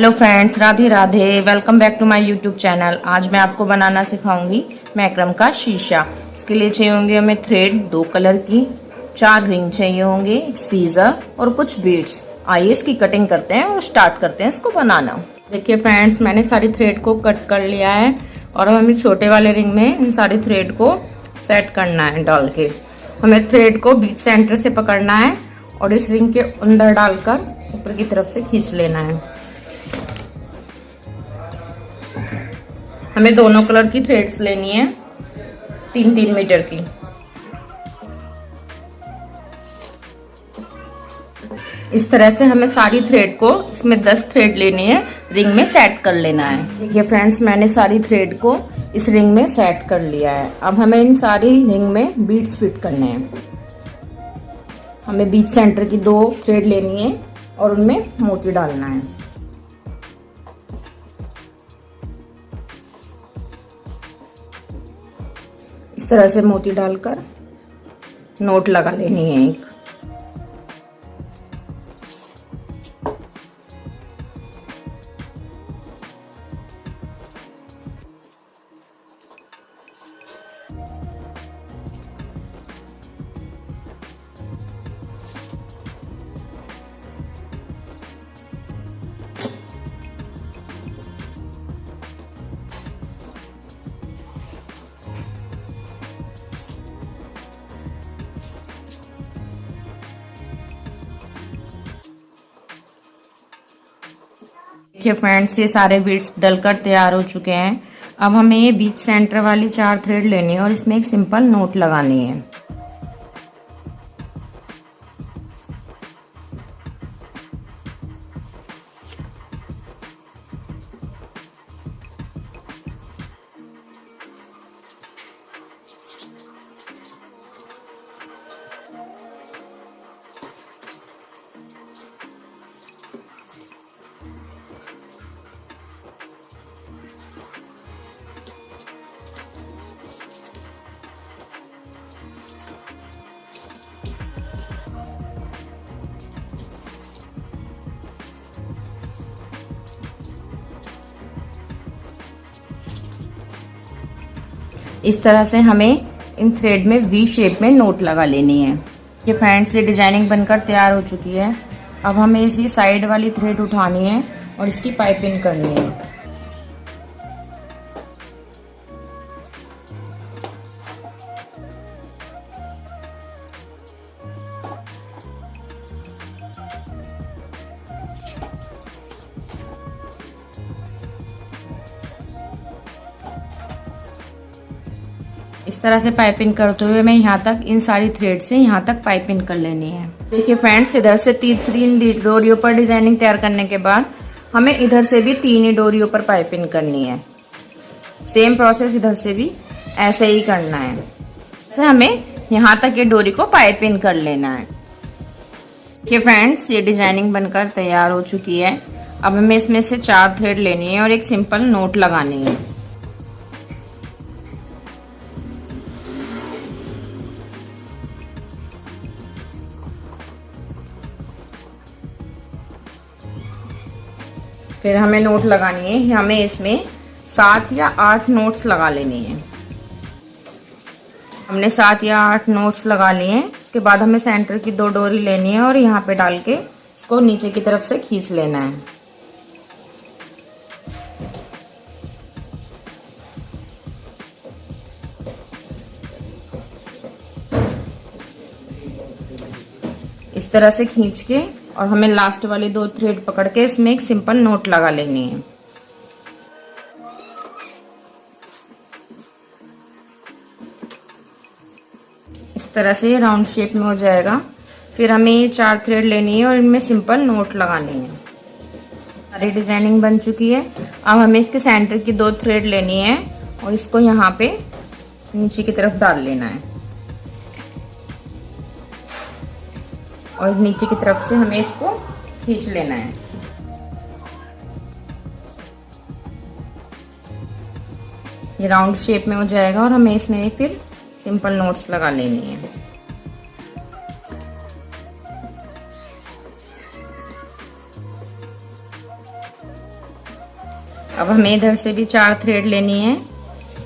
Hello friends, Radhe Radhe. Welcome back to my YouTube channel. आज मैं आपको बनाना सिखाऊंगी मैक्रम का शीशा। इसके लिए चाहिए होंगे हमें थ्रेड 2 कलर की, 4 रिंग चाहिए होंगे, सीजर और कुछ बीड्स। आइए इसकी कटिंग करते हैं और स्टार्ट करते हैं इसको बनाना। देखिए फ्रेंड्स, मैंने सारी थ्रेड को कट कर लिया है और हमें छोटे वाले रिंग में इन सारी थ्रेड को सेट करना है डाल के। हमें थ्रेड को बीच सेंटर से पकड़ना है और इस रिंग के अंदर डालकर ऊपर की तरफ से खींच लेना है। हमें दोनों कलर की थ्रेड्स लेनी है, 3-3 मीटर की। इस तरह से हमें सारी थ्रेड को, इसमें 10 थ्रेड लेनी है, रिंग में सेट कर लेना है। देखिए फ्रेंड्स, मैंने सारी थ्रेड को इस रिंग में सेट कर लिया है। अब हमें इन सारी रिंग में बीड्स फिट करने हैं। हमें बीच सेंटर की 2 थ्रेड लेनी है और उनमें मोती डालना है। इस तरह से मोती डालकर नोट लगा लेनी है एक। देखिए फ्रेंड्स, ये सारे बीड्स डलकर तैयार हो चुके हैं। अब हमें ये बीच सेंटर वाली 4 थ्रेड लेनी है और इसमें एक सिंपल नोट लगानी है। इस तरह से हमें इन थ्रेड में वी शेप में नोट लगा लेनी है। ये फ्रेंड्स, ये डिजाइनिंग बनकर तैयार हो चुकी है। अब हमें इसी साइड वाली थ्रेड उठानी है और इसकी पाइपिंग करनी है। इस तरह से पाइपिंग करते हुए मैं यहाँ तक, इन सारी थ्रेड से यहाँ तक पाइपिंग कर लेनी है। देखिए फ्रेंड्स, इधर से 3 डोरियों पर डिजाइनिंग तैयार करने के बाद हमें इधर से भी 3 ही डोरियों पर पाइपिंग करनी है। सेम प्रोसेस इधर से भी ऐसे ही करना है। तो हमें यहाँ तक ये डोरी को पाइपिंग कर लेना है। देखिए फ्रेंड्स, ये डिजाइनिंग बनकर तैयार हो चुकी है। अब हमें इसमें से 4 थ्रेड लेनी है और एक सिंपल नोट लगानी है। फिर हमें नोट लगानी है। हमें इसमें 7 या 8 नोट्स लगा लेनी है। हमने 7 या 8 नोट्स लगा लिए हैं। उसके बाद हमें सेंटर की 2 डोरी लेनी है और यहाँ पे डाल के इसको नीचे की तरफ से खींच लेना है। इस तरह से खींच के, और हमें लास्ट वाली 2 थ्रेड पकड़ के इसमें एक सिंपल नोट लगा लेनी है। इस तरह से राउंड शेप में हो जाएगा। फिर हमें ये 4 थ्रेड लेनी है और इनमें सिंपल नोट लगानी है। सारी डिजाइनिंग बन चुकी है। अब हमें इसके सेंटर की 2 थ्रेड लेनी है और इसको यहाँ पे नीचे की तरफ डाल लेना है और नीचे की तरफ से हमें इसको खींच लेना है। ये राउंड शेप में हो जाएगा और हमें इसमें फिर सिंपल नोट्स लगा लेनी है। अब हमें इधर से भी 4 थ्रेड लेनी है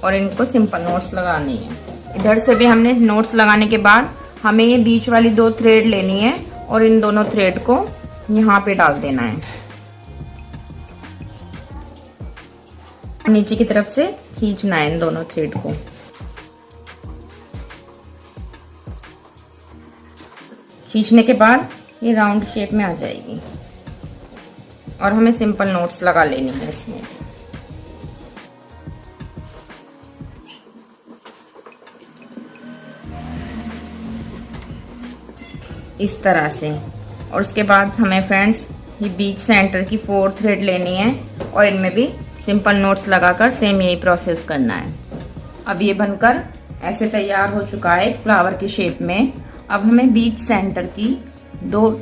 और इनको सिंपल नॉट्स लगानी है। इधर से भी हमने नॉट्स लगाने के बाद हमें ये बीच वाली 2 थ्रेड लेनी है और इन दोनों थ्रेड को यहाँ पे डाल देना है। नीचे की तरफ से खींचना है इन दोनों थ्रेड को। खींचने के बाद ये राउंड शेप में आ जाएगी और हमें सिंपल नॉट्स लगा लेनी है इसमें। इस तरह से। और उसके बाद हमें फ्रेंड्स ये बीच सेंटर की 4 थ्रेड लेनी है और इनमें भी सिंपल नॉट्स लगाकर सेम यही प्रोसेस करना है। अब ये बनकर ऐसे तैयार हो चुका है फ्लावर की शेप में। अब हमें बीच सेंटर की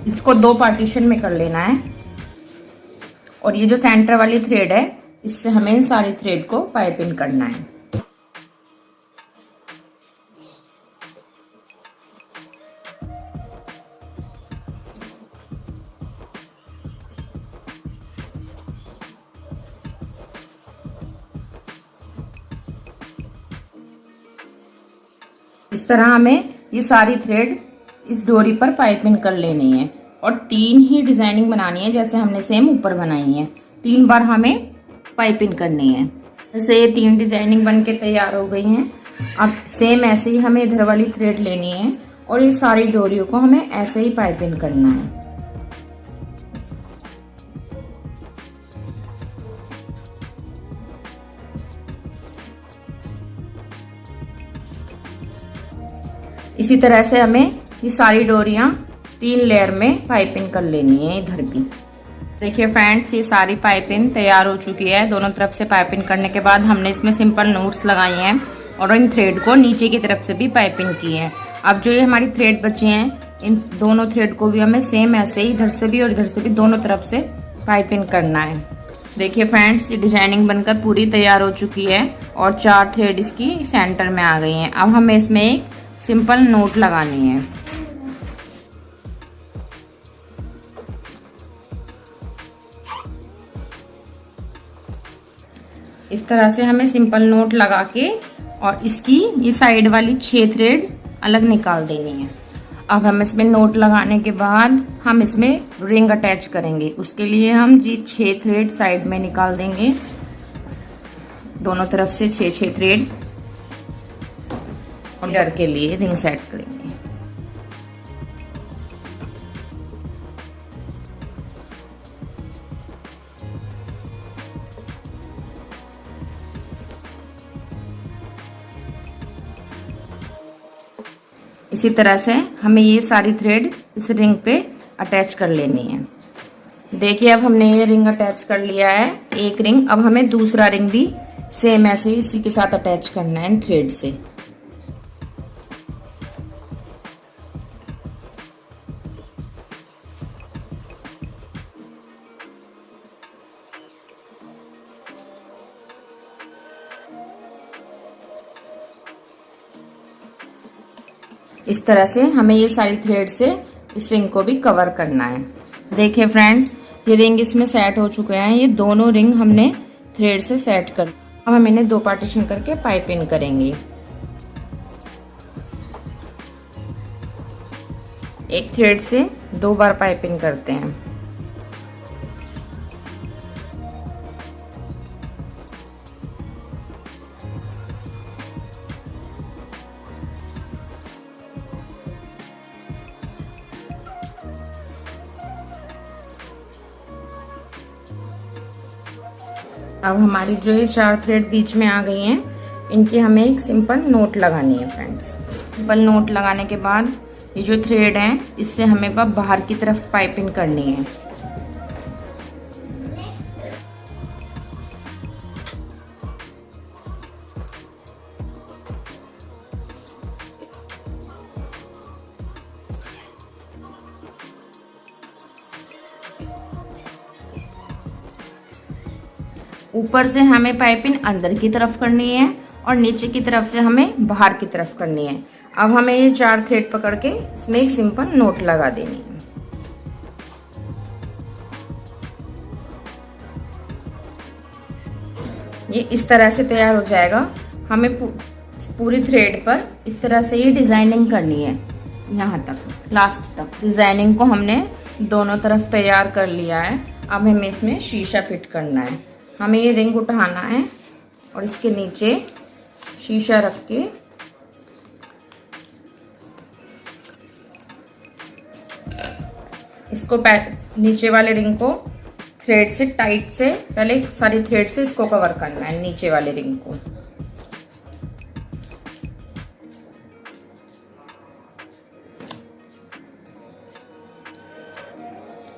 इसको 2 पार्टीशन में कर लेना है और ये जो सेंटर वाली थ्रेड है इससे हमें इन सारी थ्रेड को पाइपिंग करना है। इस तरह हमें ये सारी थ्रेड इस डोरी पर पाइपिंग कर लेनी है और 3 ही डिजाइनिंग बनानी है जैसे हमने सेम ऊपर बनाई है। 3 बार हमें पाइपिंग करनी है। जैसे ये 3 डिजाइनिंग बन के तैयार हो गई हैं। अब सेम ऐसे ही हमें इधर वाली थ्रेड लेनी है और ये सारी डोरियों को हमें ऐसे ही पाइपिंग करना है। इसी तरह से हमें ये सारी डोरियां 3 लेयर में पाइपिंग कर लेनी है इधर भी। देखिए फ्रेंड्स, ये सारी पाइपिंग तैयार हो चुकी है। दोनों तरफ से पाइपिंग करने के बाद हमने इसमें सिंपल नॉट्स लगाई हैं और इन थ्रेड को नीचे की तरफ से भी पाइपिंग की है। अब जो ये हमारी थ्रेड बची हैं, इन दोनों थ्रेड को भी हमें सेम ऐसे ही इधर से भी और इधर से भी दोनों तरफ से पाइपिंग करना है। देखिए फ्रेंड्स, ये डिजाइनिंग बनकर पूरी तैयार हो चुकी है और 4 थ्रेड इसकी सेंटर में आ गई हैं। अब हमें इसमें एक सिंपल नोट लगानी है। इस तरह से हमें सिंपल नोट लगा के और इसकी ये साइड वाली 6 थ्रेड अलग निकाल देनी है। अब हम इसमें नोट लगाने के बाद हम इसमें रिंग अटैच करेंगे। उसके लिए हम जी 6 थ्रेड साइड में निकाल देंगे, दोनों तरफ से 6 थ्रेड, और मिरर के लिए रिंग सेट करेंगे। इसी तरह से हमें ये सारी थ्रेड इस रिंग पे अटैच कर लेनी है। देखिए अब हमने ये रिंग अटैच कर लिया है, एक रिंग। अब हमें दूसरा रिंग भी सेम ऐसे ही इसी के साथ अटैच करना है इन थ्रेड से। इस तरह से हमें ये सारी थ्रेड से इस रिंग को भी कवर करना है। देखिए फ्रेंड्स, ये रिंग इसमें सेट हो चुके हैं। ये दोनों रिंग हमने थ्रेड से सेट कर, अब हम इन्हें 2 पार्टीशन करके पाइपिंग करेंगे। एक थ्रेड से 2 बार पाइपिंग करते हैं। अब हमारी जो ये 4 थ्रेड बीच में आ गई हैं, इनकी हमें एक सिंपल नोट लगानी है फ्रेंड्स। सिंपल नोट लगाने के बाद ये जो थ्रेड है इससे हमें बाहर की तरफ पाइपिंग करनी है। ऊपर से हमें पाइपिंग अंदर की तरफ करनी है और नीचे की तरफ से हमें बाहर की तरफ करनी है। अब हमें ये 4 थ्रेड पकड़ के इसमें एक सिंपल नोट लगा देनी है। ये इस तरह से तैयार हो जाएगा। हमें पूरी थ्रेड पर इस तरह से ये डिजाइनिंग करनी है, यहाँ तक लास्ट तक। डिजाइनिंग को हमने दोनों तरफ तैयार कर लिया है। अब हमें इसमें शीशा फिट करना है। हमें ये रिंग उठाना है और इसके नीचे शीशा रख के इसको नीचे वाले रिंग को थ्रेड से टाइट से, पहले सारी थ्रेड से इसको कवर करना है, नीचे वाले रिंग को।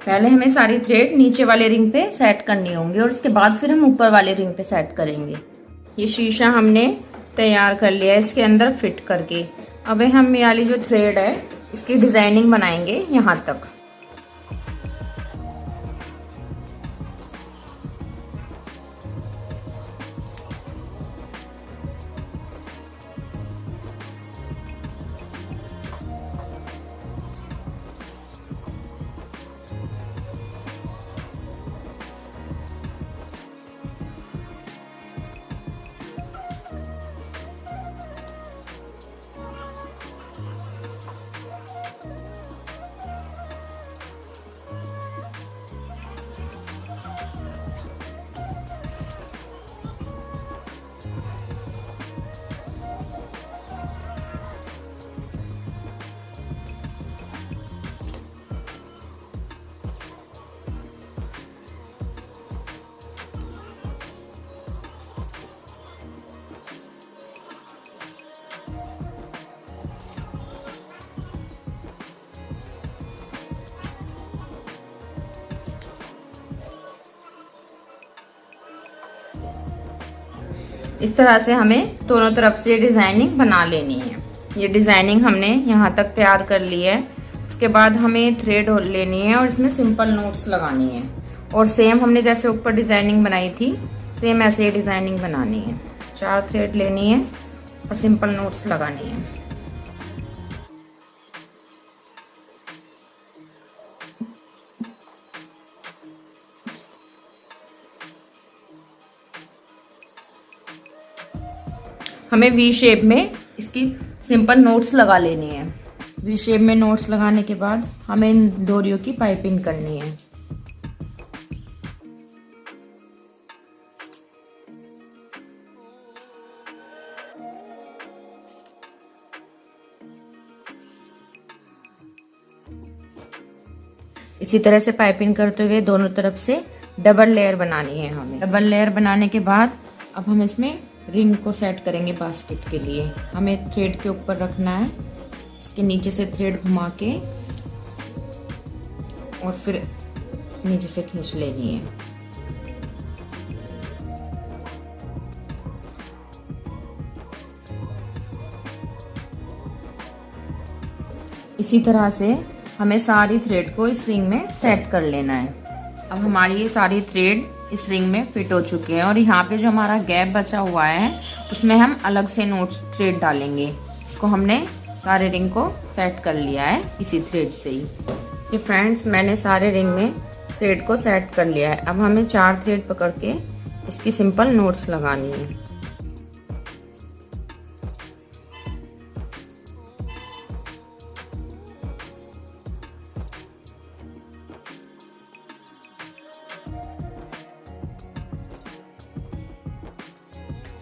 पहले हमें सारी थ्रेड नीचे वाले रिंग पे सेट करनी होंगी और उसके बाद फिर हम ऊपर वाले रिंग पे सेट करेंगे। ये शीशा हमने तैयार कर लिया है इसके अंदर फिट करके। अब हम ये वाली जो थ्रेड है इसकी डिजाइनिंग बनाएंगे यहाँ तक। इस तरह से हमें दोनों तरफ से डिजाइनिंग बना लेनी है। ये डिजाइनिंग हमने यहाँ तक तैयार कर ली है। उसके बाद हमें थ्रेड लेनी है और इसमें सिंपल नोट्स लगानी है और सेम हमने जैसे ऊपर डिजाइनिंग बनाई थी सेम ऐसे ही डिजाइनिंग बनानी है। 4 थ्रेड लेनी है और सिंपल नोट्स लगानी है। हमें वी शेप में इसकी सिंपल नोट्स लगा लेनी है। वी शेप में नोट्स लगाने के बाद हमें इन डोरियों की पाइपिंग करनी है। इसी तरह से पाइपिंग करते हुए दोनों तरफ से डबल लेयर बनानी है हमें। डबल लेयर बनाने के बाद अब हम इसमें रिंग को सेट करेंगे बास्केट के लिए। हमें थ्रेड के ऊपर रखना है, इसके नीचे से थ्रेड घुमा के और फिर नीचे से खींच लेनी है। इसी तरह से हमें सारी थ्रेड को इस रिंग में सेट कर लेना है। अब हमारी ये सारी थ्रेड इस रिंग में फिट हो चुके हैं और यहाँ पे जो हमारा गैप बचा हुआ है उसमें हम अलग से नोट थ्रेड डालेंगे। इसको हमने सारे रिंग को सेट कर लिया है इसी थ्रेड से ही। ये फ्रेंड्स मैंने सारे रिंग में थ्रेड को सेट कर लिया है। अब हमें 4 थ्रेड पकड़ के इसकी सिंपल नोट्स लगानी है।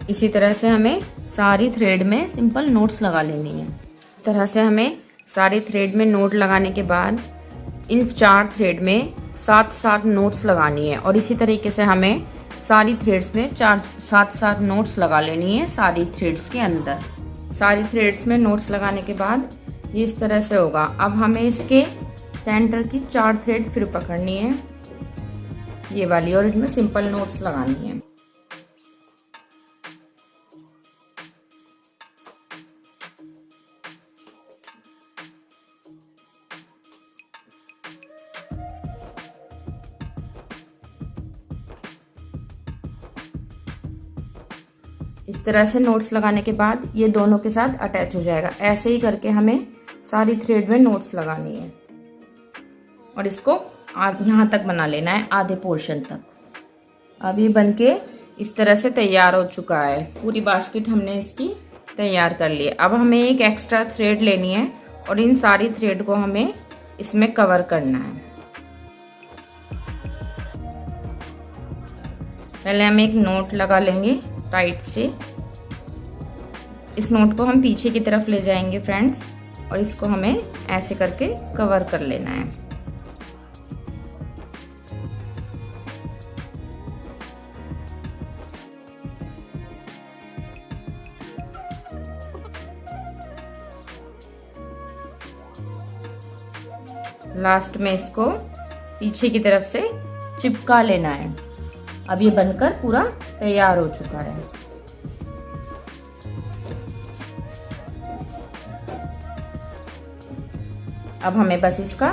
इसी तरह से हमें सारी थ्रेड में सिंपल नोट्स लगा लेनी है। इस तरह से हमें सारी थ्रेड में नोट लगाने के बाद इन 4 थ्रेड में 7-7 नोट्स लगानी है और इसी तरीके से हमें सारी थ्रेड्स में 7-7 नोट्स लगा लेनी है सारी थ्रेड्स के अंदर। सारी थ्रेड्स में नोट्स लगाने के बाद ये इस तरह से होगा। अब हमें इसके सेंटर की 4 थ्रेड फिर पकड़नी है ये वाली और इसमें सिंपल नोट्स लगानी है। इस तरह से नोट्स लगाने के बाद ये दोनों के साथ अटैच हो जाएगा। ऐसे ही करके हमें सारी थ्रेड में नोट्स लगानी है और इसको यहाँ तक बना लेना है, आधे पोर्शन तक। अब ये बनके इस तरह से तैयार हो चुका है। पूरी बास्केट हमने इसकी तैयार कर ली है। अब हमें एक एक्स्ट्रा थ्रेड लेनी है और इन सारी थ्रेड को हमें इसमें कवर करना है। पहले हम एक नोट लगा लेंगे टाइट से। इस नोट को हम पीछे की तरफ ले जाएंगे फ्रेंड्स, और इसको हमें ऐसे करके कवर कर लेना है। लास्ट में इसको पीछे की तरफ से चिपका लेना है। अब ये बनकर पूरा तैयार हो चुका है। अब हमें बस इसका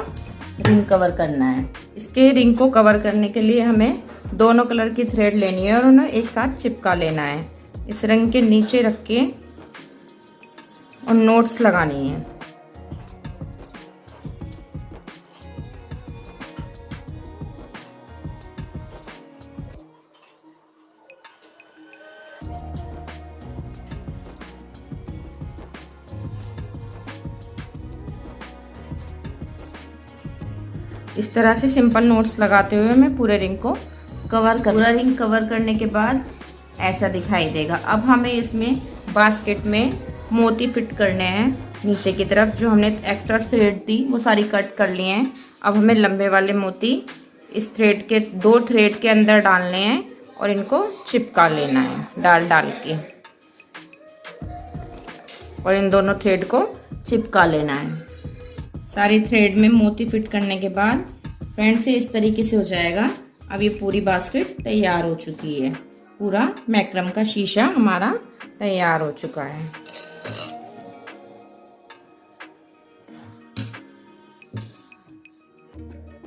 रिंग कवर करना है। इसके रिंग को कवर करने के लिए हमें दोनों कलर की थ्रेड लेनी है और उन्हें एक साथ चिपका लेना है। इस रिंग के नीचे रख के और नोट्स लगानी है। इस तरह से सिंपल नोट्स लगाते हुए मैं पूरे रिंग को पूरा रिंग कवर करने के बाद ऐसा दिखाई देगा। अब हमें इसमें बास्केट में मोती फिट करने हैं। नीचे की तरफ जो हमने एक्स्ट्रा थ्रेड थी वो सारी कट कर लिए हैं। अब हमें लंबे वाले मोती इस थ्रेड के 2 थ्रेड के अंदर डालने हैं और इनको चिपका लेना है डाल के, और इन दोनों थ्रेड को चिपका लेना है। सारी थ्रेड में मोती फिट करने के बाद फ्रेंड्स इस तरीके से हो जाएगा। अब ये पूरी बास्केट तैयार हो चुकी है। पूरा मैक्रम का शीशा हमारा तैयार हो चुका है।